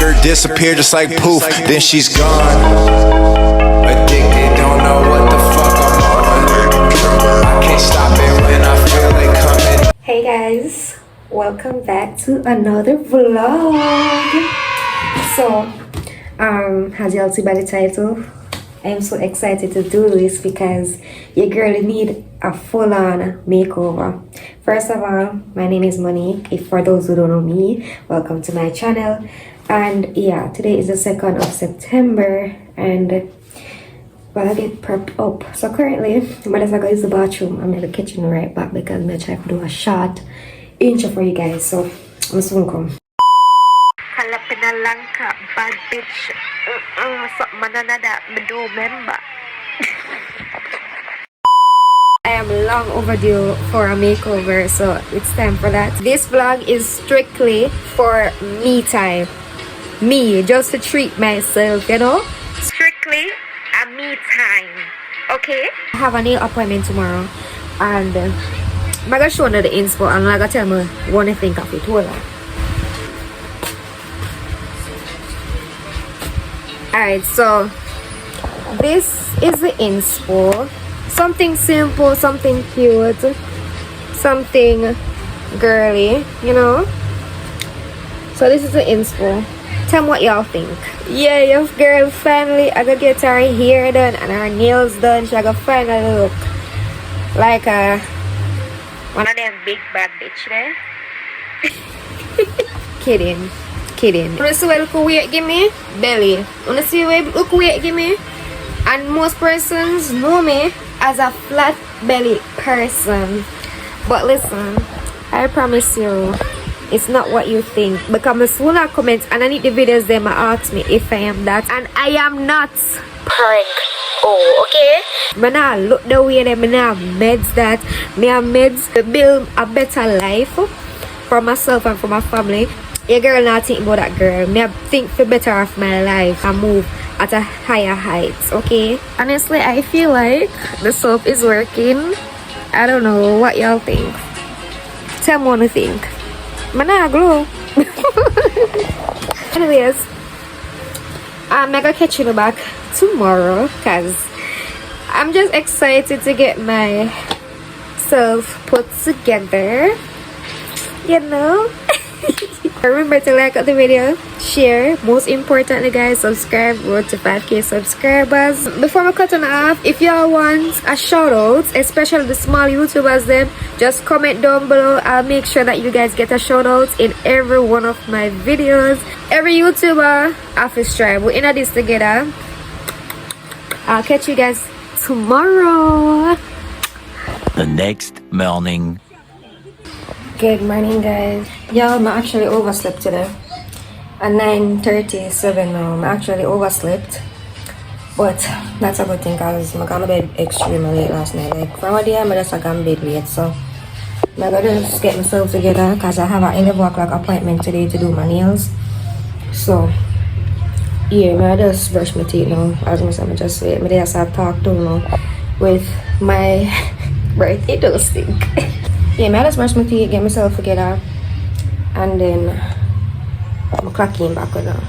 her disappear just like poof, then she's gone. Addicted, don't know what the fuck I'm on. I can't stop it when I feel it coming. Hey guys, welcome back to another vlog. So as y'all see by the title, I am so excited to do this because your girl need a full-on makeover. First of all, my name is Monique. If for those who don't know me, welcome to my channel. And yeah, today is the 2nd of September and well, I get prepped up. So currently, I'm just gonna use the bathroom. I'm in the kitchen right back because I'm gonna try to do a short intro for you guys. So I'm soon come. Kalapinalanka, bad bitch. I am long overdue for a makeover, so it's time for that. This vlog is strictly for me time. Me, just to treat myself, you know? Strictly a me time, okay? I have a nail appointment tomorrow, and I'm gonna show you the inspo, and I'm gonna tell me what I think of it. Hold on. Alright, so this is the inspo. Something simple, something cute, something girly, you know? So this is the inspo. Tell me what y'all think. Yeah, your girl finally I gotta get her hair done and her nails done. She gotta finally look like one of them big bad bitch there. Kidding. Wanna see what look weight give me? Belly. Wanna see what look weight give me? And most persons know me as a flat belly person. But listen, I promise you, it's not what you think. Because soon I comment and I need the videos them ask me if I am that. And I am not prank. Oh, okay? But now look the way that I have meds that. Me have meds to build a better life for myself and for my family. Your girl not think about that girl. Me think for better of my life and move at a higher heights, okay? Honestly, I feel like the soap is working. I don't know what y'all think. Tell me what you think. Man, I glow. Anyways, I'm gonna catch you back tomorrow because I'm just excited to get myself put together, you know. Remember to like the video, share, most importantly guys, subscribe. Road to 5k subscribers. Before we cut on off, if y'all want a shout out, especially the small YouTubers them, just comment down below. I'll make sure that you guys get a shout out in every one of my videos. Every YouTuber have to strive. We're in this together. I'll catch you guys tomorrow. The next morning. Good morning guys. Y'all, I'm actually overslept today at 9:37 now. I'm actually overslept, but that's a good thing because I got to bed extremely late last night. Like from a day I just got to bed late, so I'm gonna just get myself together because I have an 11 o'clock appointment today to do my nails. So yeah, I just brush my teeth now. As I said, I just wait. I start talk to now with my breath. It does stink. Yeah, I just brush my teeth, get myself together, and then I'm clocking back with now.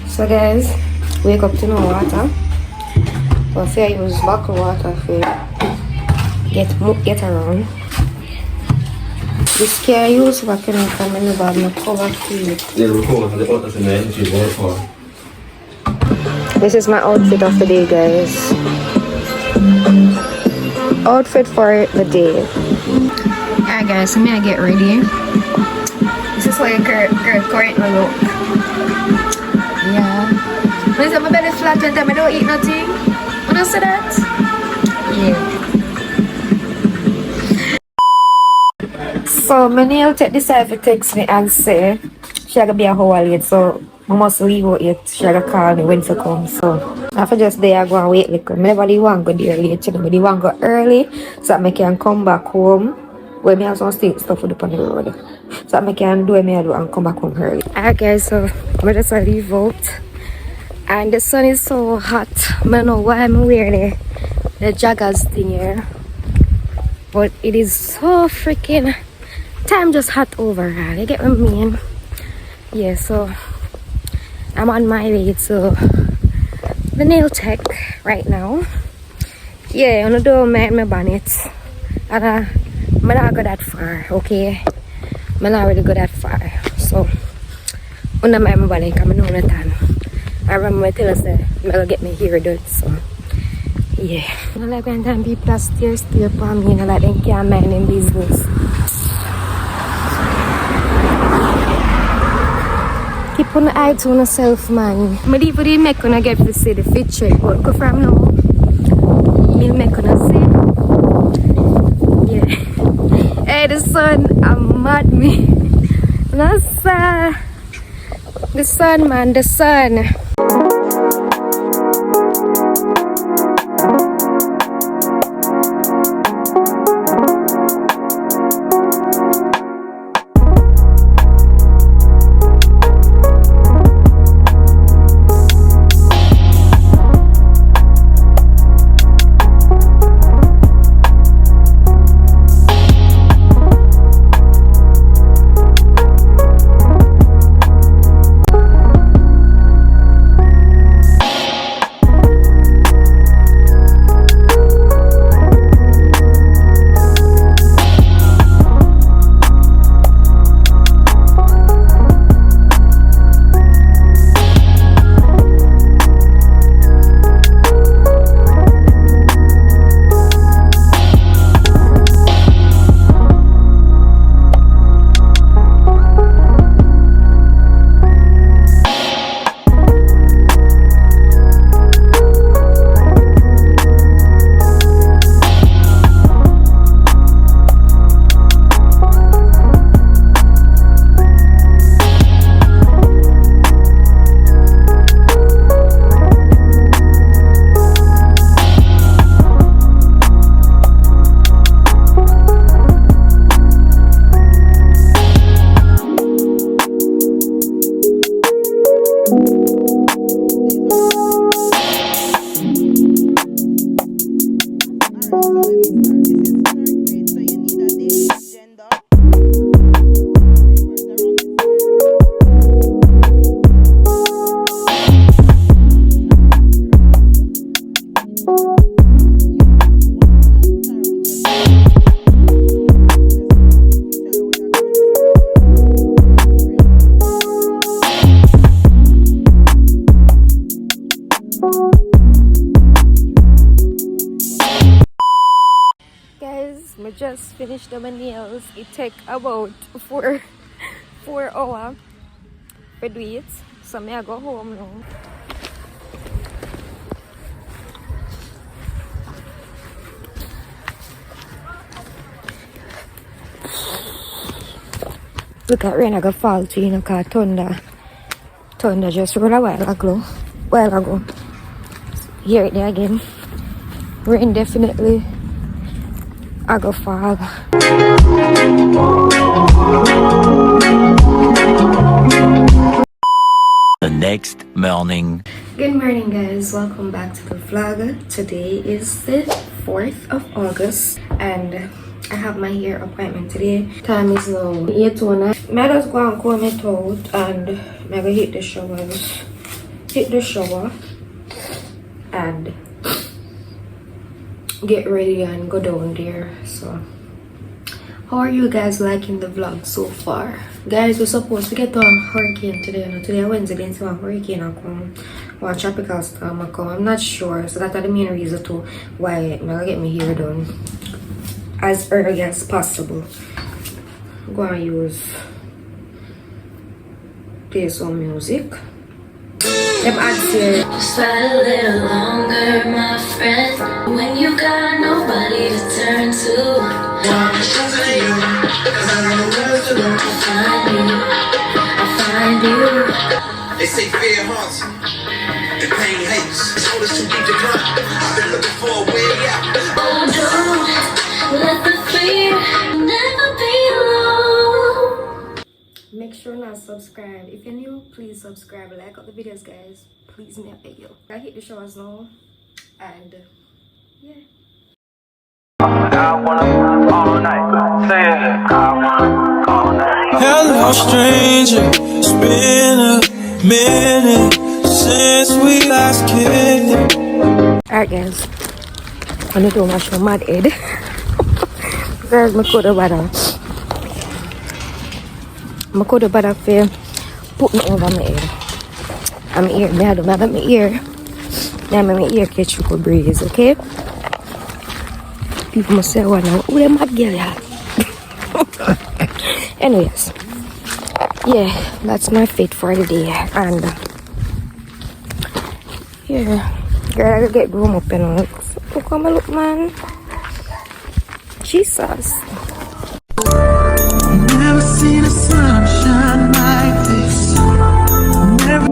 So guys, wake up to no water. But if I use bottled water for get around. This care I use what can I come in the bag no cover feel. This is my outfit of the day, guys. Outfit for the day. Alright guys, so me I get ready. This is why girl currently look. Yeah. When I say my belly flat when I don't eat nothing. When I say that? Yeah. So my nail tech decide to text me and say she gonna be a whole late, so I must leave out yet. She gonna call me when to come. So after just there I go and wait like I never really want to go there late, you know, but I want to go early so that I can come back home where I have some stuff with on the road. So that I can do what I do and come back home early. Alright guys, so I just leave out. And the sun is so hot. I don't know why I'm wearing the joggers thing here. But it is so freaking time just hot over. You get what I mean? yeah, so I'm on my way to the nail tech right now. Yeah, I'm gonna do my bonnet. And I'm not go that far, okay? I'm not really go that far. So I'm not my bonnet, I'm not on time. I remember I tell us that I'm gonna get my hair done, so yeah. I like when time people are still for me, and I like them can't mind them business. Keep on the eye to yourself, man. I didn't make gonna get to see the fit check, but go from now. Me make gonna see. Yeah. Hey, the sun, I'm mad me. The sun, man, the sun. I just finished my nails. It take about 4 hours to do it. So I go home now. Look at rain I got fall to, you know, cause thunder just rolled a while ago. Hear it there again. Rain definitely I go fall. The next morning. Good morning, guys. Welcome back to the vlog. Today is the 4th of August and I have my hair appointment today. Time is now 8:09. I just go and comb it out and I go hit the shower and get ready and go down there. So how are you guys liking the vlog so far? Guys, we're supposed to get on hurricane today. No, today Wednesday, then see one hurricane I come, one tropical storm I come. I'm not sure, so that's the main reason to why I'm gonna get my hair done as early as possible. I'm gonna play some music. Them ads here. Just fight a little longer, my friend. When you got nobody to turn to, I find you. They say fear haunts you, the pain hates. It's always too deep to climb. I've been looking for a way out. Oh, don't let the fear never be alone. Make sure not subscribe. If you're new, please subscribe. Like up the videos, guys. Please, me a beg you. I hit the showers now, and yeah. I wanna all night. Say it. I wanna all night. Hello, stranger. It's been a minute since we last kicked. Alright, guys. I'm gonna do my show mad head. Guys, I could have better. I could have better for putting over my head. I'm here. I don't have my ear. Now my ear catch you could breeze, okay? People must say, well, now, who them mad girl ya? Anyways, yeah, that's my fit for the day. And yeah, girl, I gotta get grown up and look how I look, man. Jesus. Never seen a sunshine like this. Never.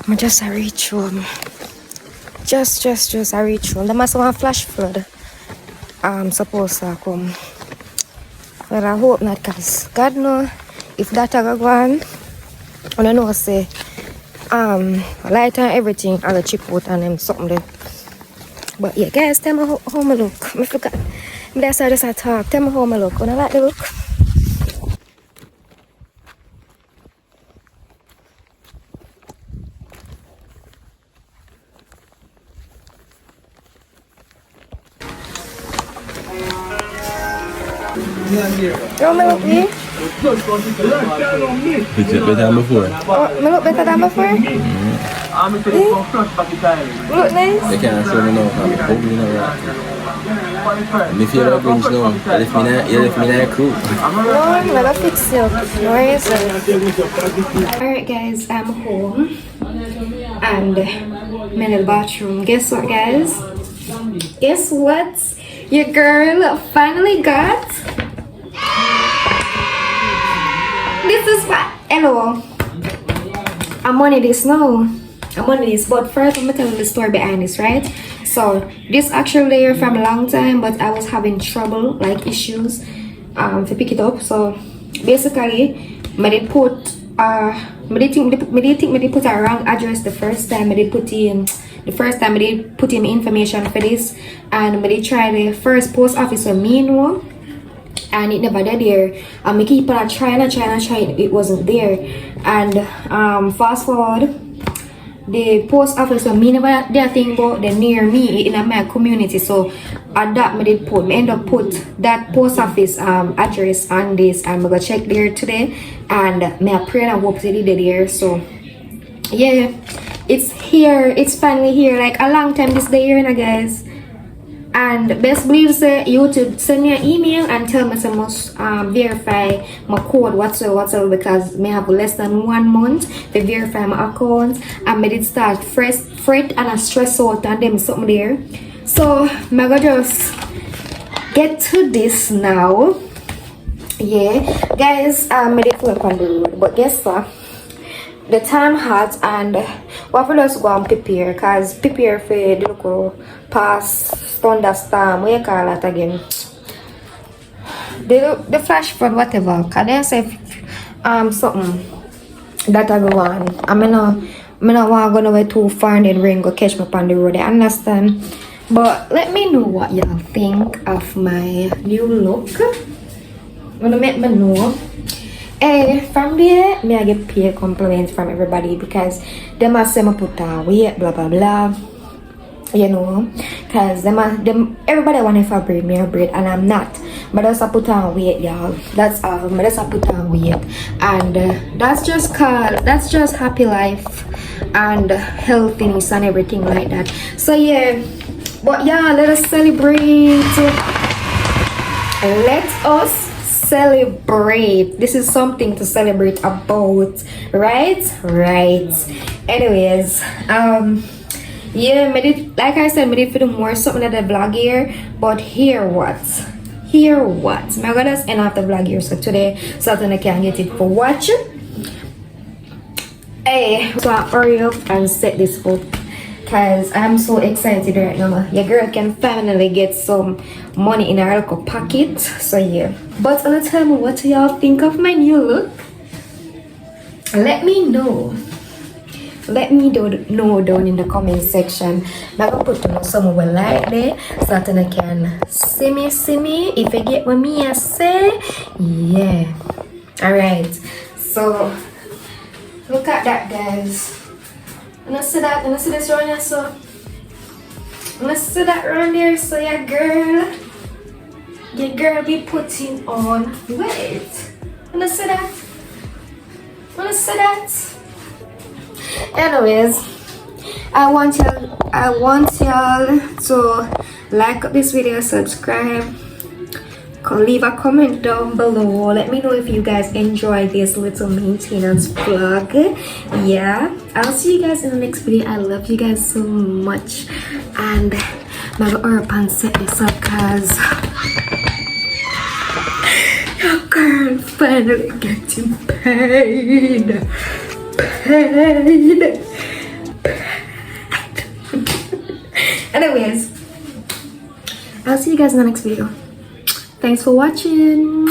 I just reach home. Just I reach home. There must have a flash flood. Supposed to come. But I hope not, cause God know if that a go on, I don't know say light and everything I will chip out and them something there. But yeah, guys, tell me how I look. I forgot. That's how I just talk. Tell me how I look. When I like the look. You me look me? Better than before. Oh, me look better than before? Look nice? You can't show me now, I'm ugly now. Me feel like Grinch now. You left me in a crew. No, I'm gonna fix you. Where is it? Alright guys, I'm home. And I'm in the bathroom. Guess what, guys? Guess what? Your girl finally got... This is what... Hello. I'm on this now. I'm on this. But first, I'm going to tell you the story behind this, right? So, this actually there from a long time, but I was having trouble, like issues, to pick it up. So, basically, I did put... I did put a wrong address the first time. I did put in... The first time I did put in information for this, and I did try the first post office for me, no, and it never did there. And I keep on trying, it wasn't there. And fast forward, the post office for me never did a thing about the near me in my community. So at that I did put, I end up put that post office address on this, and I'm gonna check there today, and I pray and I hope they did it there. So yeah. It's here, it's finally here, like a long time this day, you know, guys. And best believe say YouTube send me an email and tell me I must verify my code whatsoever, because I have less than 1 month to verify my account, and I did start fret and I stress out and them something there. So I'm gonna just get to this now. Yeah, guys, I did pull up on the road, but guess what? The time hot, and what for us go and prepare for the local past thunderstorm, what you call that again? the flash front whatever. Cause they say something that I go on. I not want to go nowhere too far and then rain go catch me up on the road. I understand. But let me know what y'all think of my new look. Wanna make me know. Hey, from there, I get peer compliments from everybody because they must say I put on weight, blah blah blah. You know, because everybody want if I braid me a braid and I'm not. But that's I put on weight, y'all. That's all. But that's I put on weight, and that's just happy life and healthiness and everything like that. So yeah, but yeah, let us celebrate. Let us celebrate. This is something to celebrate about, right? Anyways, yeah, like I said, I did film more something like the vlog here, but hear what I'm gonna just end off the vlog here so today so that I can get it for watching. Hey, so I hurry up and set this up because I'm so excited right now. Your girl can finally get some money in her little pocket. So yeah, but tell me what y'all think of my new look. Let me know down in the comment section. I'm gonna put somewhere like there so that I can see me if you get what me I say. Yeah, all right, so look at that, guys. And I see this around here, so and I see that around there. So your girl be putting on weight. And I see that. Anyways, I want y'all to like this video, subscribe, leave a comment down below. Let me know if you guys enjoy this little maintenance vlog. Yeah, I'll see you guys in the next video. I love you guys so much, and I'm gonna hurry up and set this up because your girl finally getting paid. Anyways, I'll see you guys in the next video. Thanks for watching.